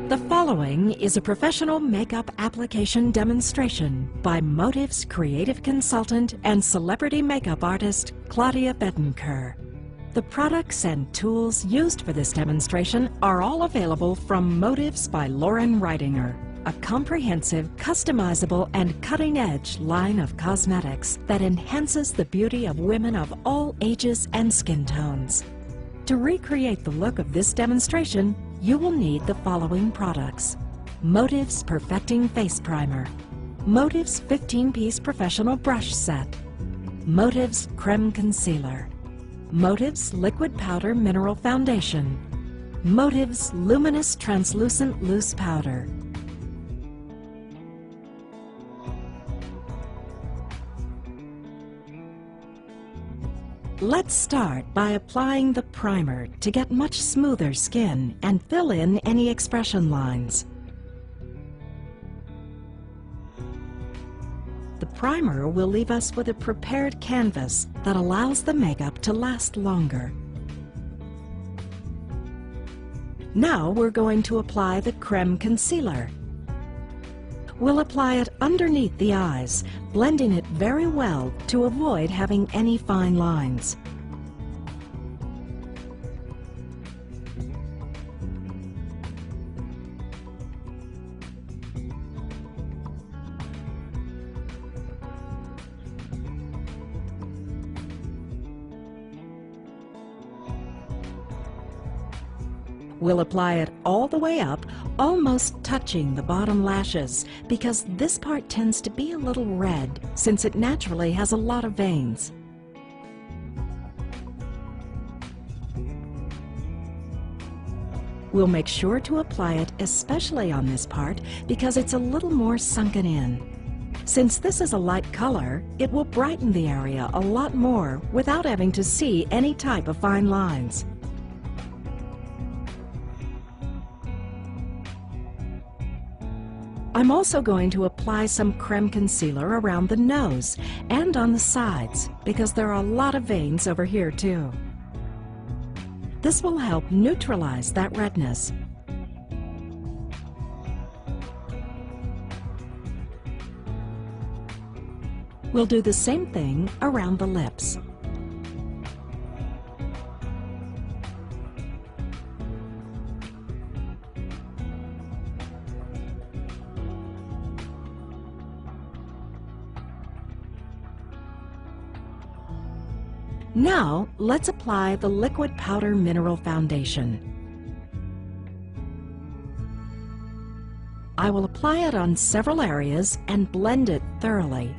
The following is a professional makeup application demonstration by Motive's creative consultant and celebrity makeup artist, Claudia Bettencourt. The products and tools used for this demonstration are all available from Motives by Loren, a comprehensive, customizable, and cutting-edge line of cosmetics that enhances the beauty of women of all ages and skin tones. To recreate the look of this demonstration, you will need the following products: Motive's Perfecting Face Primer, Motive's 15-piece professional brush set, Motive's Creme Concealer, Motive's Liquid Powder Mineral Foundation, Motive's Luminous Translucent Loose Powder. Let's start by applying the primer to get much smoother skin and fill in any expression lines. The primer will leave us with a prepared canvas that allows the makeup to last longer. Now we're going to apply the Creme Concealer. We'll apply it underneath the eyes, blending it very well to avoid having any fine lines. We'll apply it all the way up, almost touching the bottom lashes, because this part tends to be a little red since it naturally has a lot of veins. We'll make sure to apply it especially on this part because it's a little more sunken in. Since this is a light color, it will brighten the area a lot more without having to see any type of fine lines. I'm also going to apply some Creme Concealer around the nose and on the sides because there are a lot of veins over here too. This will help neutralize that redness. We'll do the same thing around the lips. Now, let's apply the Liquid Powder Mineral Foundation. I will apply it on several areas and blend it thoroughly.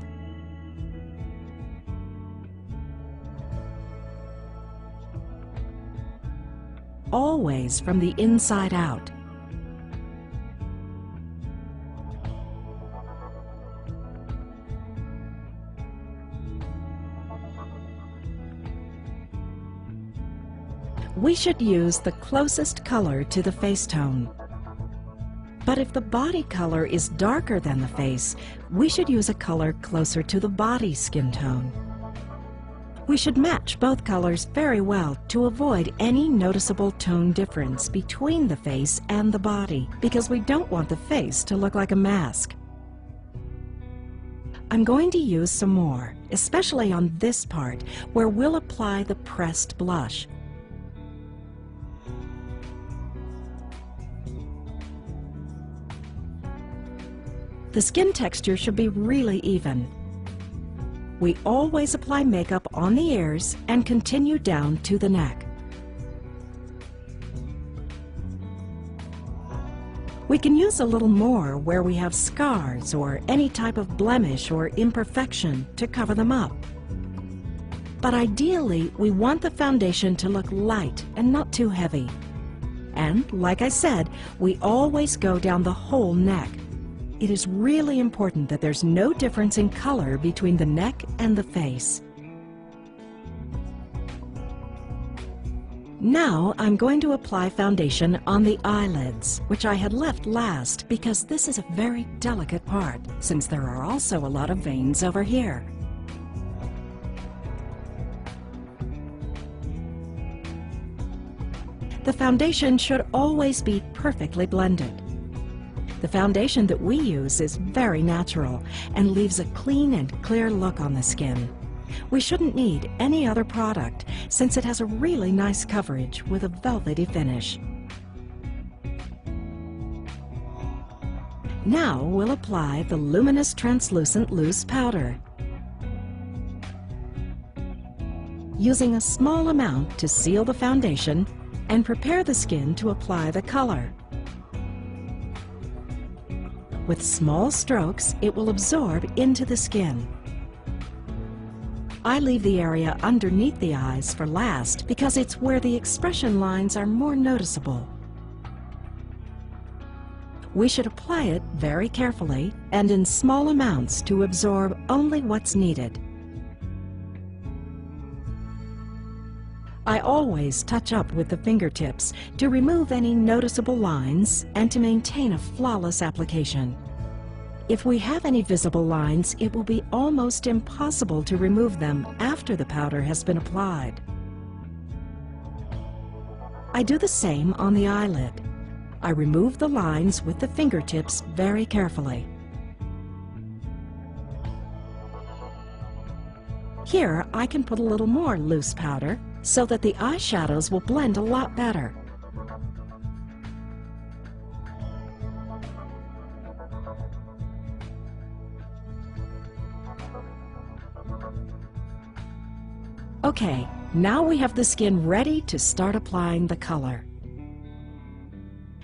Always from the inside out. We should use the closest color to the face tone. But if the body color is darker than the face, we should use a color closer to the body skin tone. We should match both colors very well to avoid any noticeable tone difference between the face and the body, because we don't want the face to look like a mask. I'm going to use some more, especially on this part where we'll apply the pressed blush. The skin texture should be really even. We always apply makeup on the ears and continue down to the neck. We can use a little more where we have scars or any type of blemish or imperfection to cover them up. But ideally, we want the foundation to look light and not too heavy. And like I said, we always go down the whole neck. It is really important that there's no difference in color between the neck and the face. Now I'm going to apply foundation on the eyelids, which I had left last because this is a very delicate part, since there are also a lot of veins over here. The foundation should always be perfectly blended. The foundation that we use is very natural and leaves a clean and clear look on the skin. We shouldn't need any other product since it has a really nice coverage with a velvety finish. Now we'll apply the luminous translucent loose powder. Using a small amount to seal the foundation and prepare the skin to apply the color. With small strokes, it will absorb into the skin. I leave the area underneath the eyes for last because it's where the expression lines are more noticeable. We should apply it very carefully and in small amounts to absorb only what's needed. I always touch up with the fingertips to remove any noticeable lines and to maintain a flawless application. If we have any visible lines, it will be almost impossible to remove them after the powder has been applied. I do the same on the eyelid. I remove the lines with the fingertips very carefully. Here, I can put a little more loose powder so that the eyeshadows will blend a lot better. Okay, now we have the skin ready to start applying the color.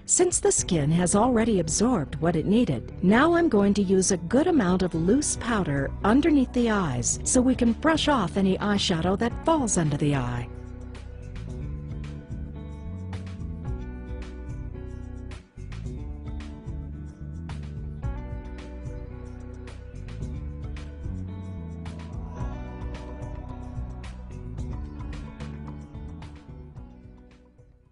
Since the skin has already absorbed what it needed, now I'm going to use a good amount of loose powder underneath the eyes so we can brush off any eyeshadow that falls under the eye.